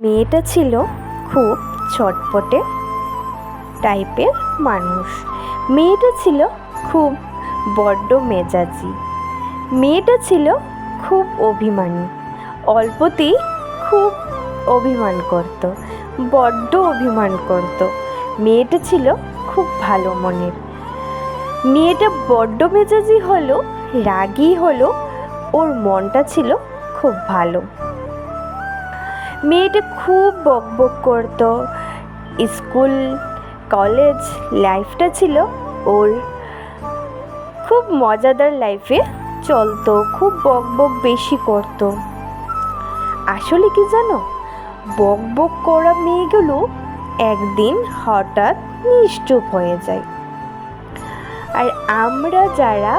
মেয়েটা ছিল খুব চটপটে টাইপের মানুষ। মেয়েটা ছিল খুব বড্ড মেজাজি। মেয়েটা ছিল খুব অভিমানী, অল্পতেই খুব অভিমান করত, বড্ড অভিমান করত। মেয়েটা ছিল খুব ভালো মনের। মেয়েটা বড্ড মেজাজি হলো, রাগী হলো, ওর মনটা ছিল খুব ভালো। মেয়েটা খুব বকবক করতো। স্কুল কলেজ লাইফটা ছিল ওর খুব মজাদার লাইফে চলতো, খুব বকবক বেশি করতো। আসলে কি জানো, বকবক করা মেয়েগুলো একদিন হঠাৎ নিশ্চুপ হয়ে যায়। আর আমরা যারা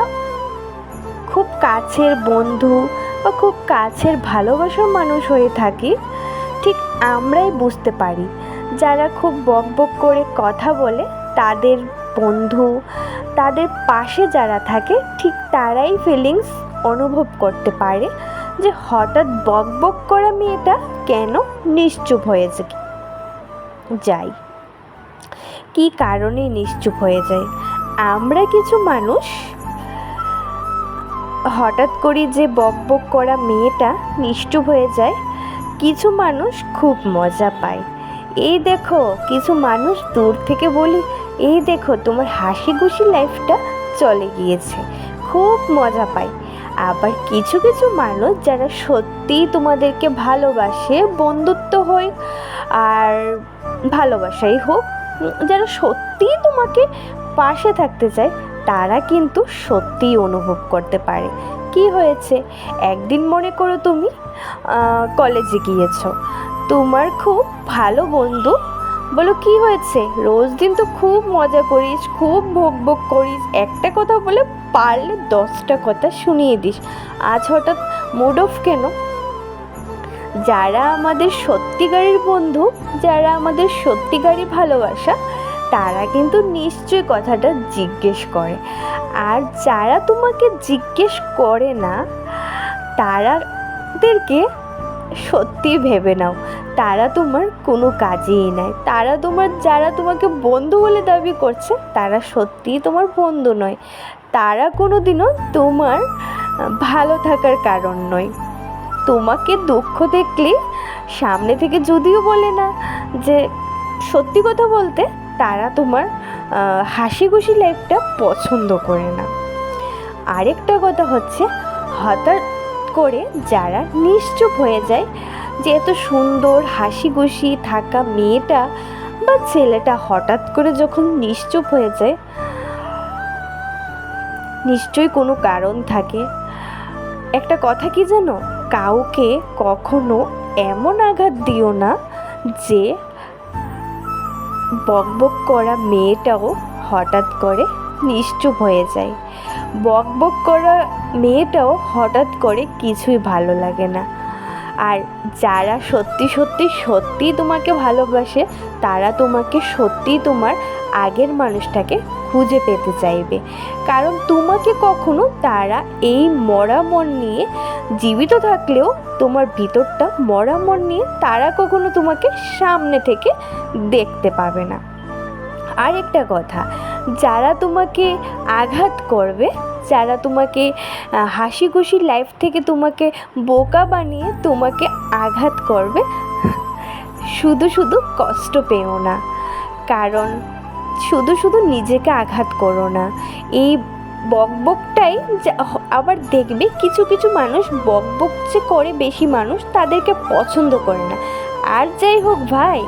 খুব কাছের বন্ধু বা খুব কাছের ভালোবাসার মানুষ হয়ে থাকি, ঠিক আমরাই বুঝতে পারি। যারা খুব বকবক করে কথা বলে, তাদের বন্ধু, তাদের পাশে যারা থাকে, ঠিক তারাই ফিলিংস অনুভব করতে পারে যে হঠাৎ বকবক করা মেয়েটা কেন নিশ্চুপ হয়েছে যায়, কী কারণে নিশ্চুপ হয়ে যায়। আমরা কিছু মানুষ হঠাৎ করে যে বকবক করা মেয়েটা নিশ্চুপ হয়ে যায়, কিছু মানুষ খুব মজা পায়। এই দেখো, কিছু মানুষ দূর থেকে বলি, এই দেখো তোমার হাসি খুশি লাইফটা চলে গিয়েছে, খুব মজা পায়। আবার কিছু কিছু মানুষ যারা সত্যিই তোমাদেরকে ভালোবাসে, বন্ধুত্ব হোক আর ভালোবাসাই হোক, যারা সত্যিই তোমাকে পাশে থাকতে চায়, তারা কিন্তু সত্যিই অনুভব করতে পারে কি হয়েছে। একদিন মনে করো তুমি কলেজে গিয়েছো, তোমার খুব ভালো বন্ধু বলো কি হয়েছে, রোজ দিন তো খুব মজা করিস, খুব বকবক করিস, একটা কথা বলে পারলে 10টা কথা শুনিয়ে দিস, আজ হঠাৎ মুড অফ কেন? যারা আমাদের সত্যিকারের বন্ধু, যারা আমাদের সত্যিকারের ভালোবাসা, তারা কিন্তু নিশ্চয়ই কথাটা জিজ্ঞেস করে। আর যারা তোমাকে জিজ্ঞেস করে না, তারাদেরকে সত্যি ভেবে নাও, তারা তোমার কোনো কাজেই নাই। তারা যারা তোমাকে বন্ধু বলে দাবি করছে, তারা সত্যিই তোমার বন্ধু নয়। তারা কোনো দিনও তোমার ভালো থাকার কারণ নয়। তোমাকে দুঃখ দেখলে সামনে থেকে যদিও বলে না যে সত্যি কথা বলতে, তারা তোমার হাসি খুশি লাইফটা পছন্দ করে না। আরেকটা কথা হচ্ছে, হঠাৎ করে যারা নিশ্চুপ হয়ে যায়, যে এত সুন্দর হাসি খুশি থাকা মেয়েটা বা ছেলেটা হঠাৎ করে যখন নিশ্চুপ হয়ে যায়, নিশ্চয়ই কোনো কারণ থাকে। একটা কথা কি জানো, কাউকে কখনো এমন আঘাত দিও না যে বকবক করা মেয়েটাও হঠাৎ করে নিশ্চুপ হয়ে যায়। বকবক করা মেয়েটাও হঠাৎ করে কিছুই ভালো লাগে না। আর যারা সত্যি সত্যি সত্যি তোমাকে ভালোবাসে, তারা তোমাকে সত্যি তোমার আগের মানুষটাকে খুঁজে পেতে চাইবে। কারণ তোমাকে কখনো তারা এই মরা মন নিয়ে, জীবিত থাকলেও তোমার ভিতরটা মরা মন নিয়ে, তারা কখনো তোমাকে সামনে থেকে দেখতে পাবে না। আর একটা কথা, যারা তোমাকে আঘাত করবে, যারা তোমাকে হাসি খুশি লাইফ থেকে তোমাকে বোকা বানিয়ে তোমাকে আঘাত করবে, শুধু শুধু কষ্ট পেও না। কারণ শুধু শুধু নিজেকে আঘাত করো না। এই বকবকটাই আবার দেখবে, কিছু কিছু মানুষ বকবক যে করে, বেশি মানুষ তাদেরকে পছন্দ করে না। আর যাই হোক ভাই,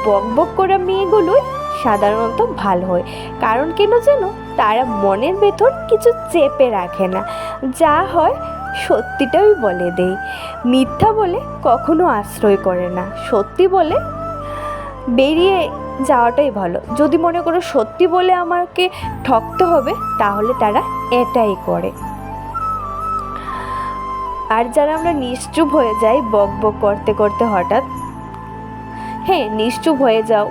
বকবক করা মেয়েগুলোই সাধারণত ভালো হয়। কারণ কেন জানো, তারা মনের ভেতর কিছু চেপে রাখে না, যা হয় সত্যিটাই বলে দেয়। মিথ্যা বলে কখনো আশ্রয় করে না, সত্যি বলে বেরিয়ে যাওয়াটাই ভালো। যদি মনে করো সত্যি বলে আমাকে ঠকতে হবে, তাহলে তারা এটাই করে। আর যারা আমরা নিশ্চুপ হয়ে যাই বকবক করতে করতে হঠাৎ, হ্যাঁ নিশ্চুপ হয়ে যাও।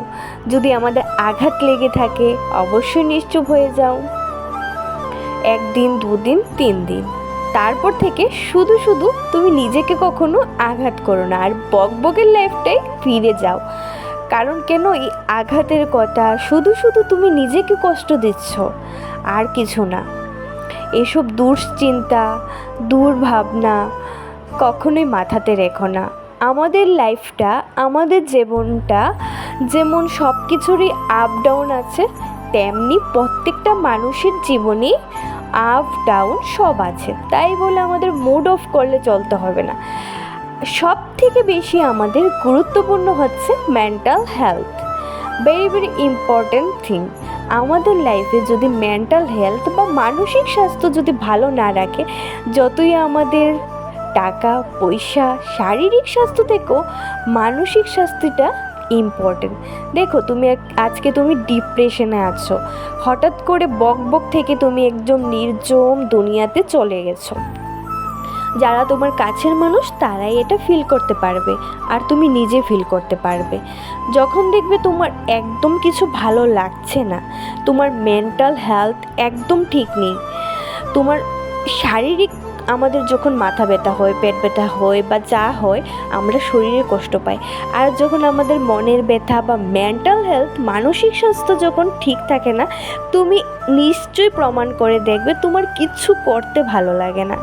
যদি আমাদের আঘাত লেগে থাকে, অবশ্যই নিশ্চুপ হয়ে যাও। 1 দিন, 2 দিন, 3 দিন, তারপর থেকে শুধু শুধু তুমি নিজেকে কখনো আঘাত করো না, আর বকবকের লাইফটাই ফিরে যাও। কারণ কেন এই আঘাতের কথা, শুধু শুধু তুমি নিজেকে কষ্ট দিচ্ছ, আর কিছু না। এসব দুশ্চিন্তা, দুর্ভাবনা কখনোই মাথাতে রেখো না। আমাদের লাইফটা, আমাদের জীবনটা যেমন সব কিছুরই আপ ডাউন আছে, তেমনি প্রত্যেকটা মানুষের জীবনেই আপ ডাউন সব আছে। তাই বলে আমাদের মুড অফ করলে চলতে হবে না। সব থেকে বেশি আমাদের গুরুত্বপূর্ণ হচ্ছে mental health, very very important thing. আমাদের লাইফে যদি মেন্টাল হেলথ বা মানসিক স্বাস্থ্য যদি ভালো না রাখে, যতই আমাদের টাকা পয়সা, শারীরিক স্বাস্থ্য থেকেও মানসিক স্বাস্থ্যটা ইম্পর্টেন্ট। দেখো তুমি আজকে তুমি ডিপ্রেশনে আছো, হঠাৎ করে বকবক থেকে তুমি একদম নির্জন দুনিয়াতে চলে গেছো। যারা তোমার কাছের মানুষ তারাই এটা ফিল করতে পারবে, আর তুমি নিজে ফিল করতে পারবে। যখন দেখবে তোমার একদম কিছু ভালো লাগছে না, তোমার মেন্টাল হেলথ একদম ঠিক নেই, তোমার শারীরিক, আমাদের যখন মাথা ব্যথা হয়, পেট ব্যথা হয় বা যা হয়, আমরা শরীরে কষ্ট পাই। আর যখন আমাদের মনের ব্যথা বা মেন্টাল হেলথ, মানসিক স্বাস্থ্য যখন ঠিক থাকে না, তুমি নিশ্চয়ই প্রমাণ করে দেখবে তোমার কিচ্ছু করতে ভালো লাগে না।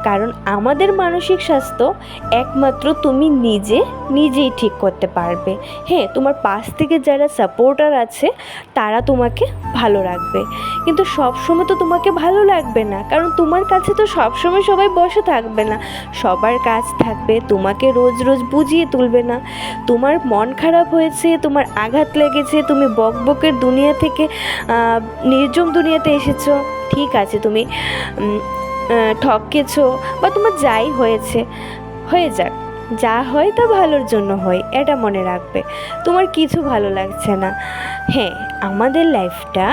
কারণ আমাদের মানসিক স্বাস্থ্য একমাত্র তুমি নিজেই ঠিক করতে পারবে। হ্যাঁ, তোমার পাশ থেকে যারা সাপোর্টার আছে তারা তোমাকে ভালো রাখবে, কিন্তু সবসময় তো তোমাকে ভালো লাগবে না, কারণ তোমার কাছে তো সবসময় সবাই বসে থাকবে না, সবার কাজ থাকবে, তোমাকে রোজ রোজ বুঝিয়ে তুলবে না। তোমার মন খারাপ হয়েছে, তোমার আঘাত লেগেছে, তুমি বকবকের দুনিয়া থেকে নির্জম দুনিয়াতে এসেছো, ঠিক আছে, তুমি ঠকেছো বা তোমার যাই হয়েছে হয়ে যাক, যা হয় তা ভালোর জন্য হয়, এটা মনে রাখবে। তোমার কিছু ভালো লাগছে না, হ্যাঁ, আমাদের লাইফটা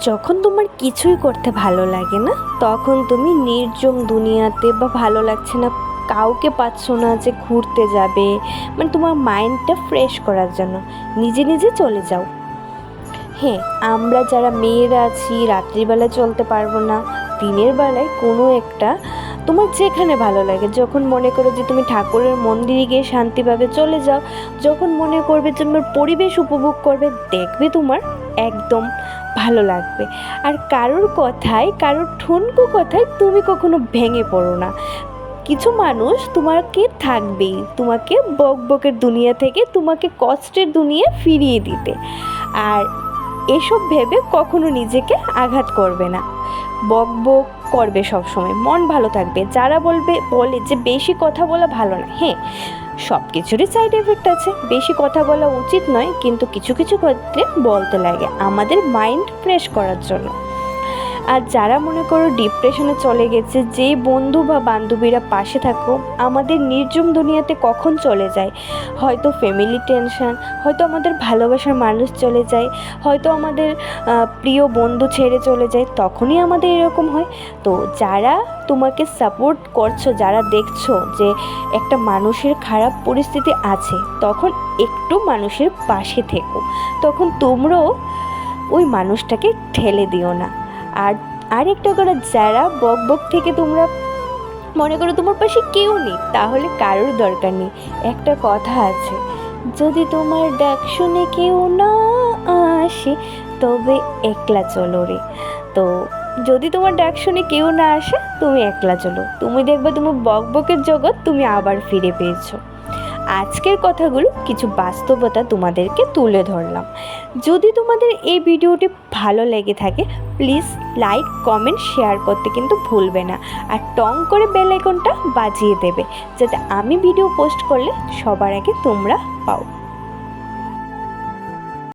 যখন তোমার কিছুই করতে ভালো লাগে না, তখন তুমি নির্জন দুনিয়াতে বা ভালো লাগছে না, কাউকে পাচ্ছ না যে ঘুরতে যাবে, মানে তোমার মাইন্ডটা ফ্রেশ করার জন্য নিজে নিজে চলে যাও। হ্যাঁ, আমরা যারা মেয়েরা আছি রাত্রিবেলা চলতে পারবো না, দিনের বেলায় কোনো একটা তোমার যেখানে ভালো লাগে, যখন মনে করো যে তুমি ঠাকুরের মন্দিরে গিয়ে শান্তিভাবে চলে যাও, যখন মনে করবে তোমার পরিবেশ উপভোগ করবে, দেখবে তোমার একদম ভালো লাগবে। আর কারোর কথায়, কারোর ঠুনকো কথায় তুমি কখনো ভেঙে পড়ো না। কিছু মানুষ তোমাকে থাকবেই, তোমাকে বকবকের দুনিয়া থেকে তোমাকে কষ্টের দুনিয়া ফিরিয়ে দিতে, আর এসব ভেবে কখনো নিজেকে আঘাত করবে না। বকবক করবে সবসময়, মন ভালো থাকবে। যারা বলে যে বেশি কথা বলা ভালো না, হ্যাঁ, সব কিছুরই সাইড এফেক্ট আছে, বেশি কথা বলা উচিত নয়, কিন্তু কিছু কিছু ক্ষেত্রে বলতে লাগে আমাদের মাইন্ড ফ্রেশ করার জন্য। আর যারা মনে করো ডিপ্রেশনে চলে গেছে, যে বন্ধু বা বান্ধবীরা পাশে থাকো, আমাদের নির্জম দুনিয়াতে কখন চলে যায়, হয়তো ফ্যামিলি টেনশন, হয়তো আমাদের ভালোবাসার মানুষ চলে যায়, হয়তো আমাদের প্রিয় বন্ধু ছেড়ে চলে যায়, তখনই আমাদের এরকম হয়। তো যারা তোমাকে সাপোর্ট করছো, যারা দেখছো যে একটা মানুষের খারাপ পরিস্থিতি আছে, তখন একটু মানুষের পাশে থেকো, তখন তোমরাও ওই মানুষটাকে ঠেলে দিও না। আর আরেকটা করে, যারা বকবক থেকে তোমরা মনে করো তোমার পাশে কেউ নেই, তাহলে কারোর দরকার নেই। একটা কথা আছে, যদি তোমার ডাক শুনে কেউ না আসে তবে একলা চলো রে। তো যদি তোমার ডাক শুনে কেউ না আসে, তুমি একলা চলো, তুমি দেখবে তোমার বকবকের জগৎ তুমি আবার ফিরে পেয়েছো। আজকের কথাগুলো কিছু বাস্তবতা তোমাদেরকে তুলে ধরলাম। যদি তোমাদের এই ভিডিওটি ভালো লেগে থাকে, প্লিজ লাইক কমেন্ট শেয়ার করতে কিন্তু ভুলবে না, আর টং করে বেল আইকনটা বাজিয়ে দেবে, যাতে আমি ভিডিও পোস্ট করলে সবার আগে তোমরা পাও।